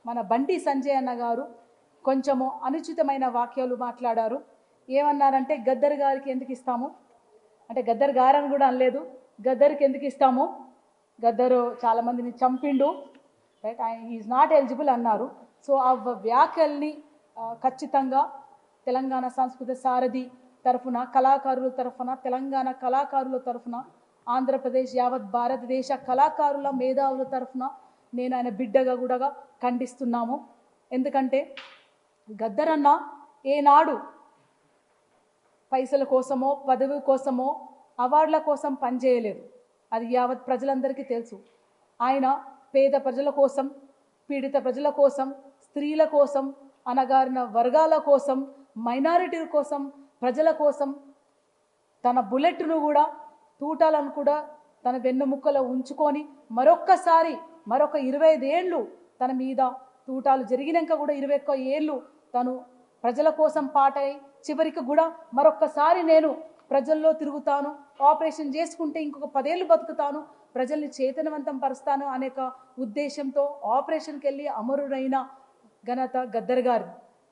మన బండి సంజయ్ అన్న గారు కొంచెము అనుచితమైన వాక్యాలు మాట్లాడారు. ఏమన్నారంటే గద్దర్ గారికి ఎందుకు ఇస్తాము అంటే, గద్దర్ గారని కూడా అనలేదు, గద్దర్కి ఎందుకు ఇస్తాము, గద్దరు చాలామందిని చంపిండు, రైట్, ఈజ్ నాట్ ఎలిజిబుల్ అన్నారు. సో ఆ వ్యాఖ్యల్ని ఖచ్చితంగా తెలంగాణ సంస్కృతి సారథి తరఫున, కళాకారుల తరఫున, తెలంగాణ కళాకారుల తరఫున, ఆంధ్రప్రదేశ్ యావత్ భారతదేశ కళాకారుల మేధావుల తరఫున నేను ఆయన బిడ్డగా కూడా ఖండిస్తున్నాము. ఎందుకంటే గద్దరన్న ఏనాడు పైసల కోసమో పదవి కోసమో అవార్డుల కోసం పనిచేయలేదు. అది యావత్ ప్రజలందరికీ తెలుసు. ఆయన పేద ప్రజల కోసం, పీడిత ప్రజల కోసం, స్త్రీల కోసం, అణగారిన వర్గాల కోసం, మైనారిటీల కోసం, ప్రజల కోసం తన బుల్లెట్ను కూడా, తూటాలను కూడా తన వెన్నుముక్కలో ఉంచుకొని మరొక్కసారి మరొక 25 ఏళ్ళు తన మీద తూటాలు జరిగినాక కూడా 21 ఏళ్ళు తను ప్రజల కోసం పాటై చివరికి కూడా మరొక్కసారి నేను ప్రజల్లో తిరుగుతాను, ఆపరేషన్ చేసుకుంటే ఇంకొక 10 ఏళ్ళు బతుకుతాను, ప్రజల్ని చైతన్యవంతం పరుస్తాను అనే ఉద్దేశంతో ఆపరేషన్కి వెళ్ళి అమరుడైన ఘనత గద్దర్ గారిది.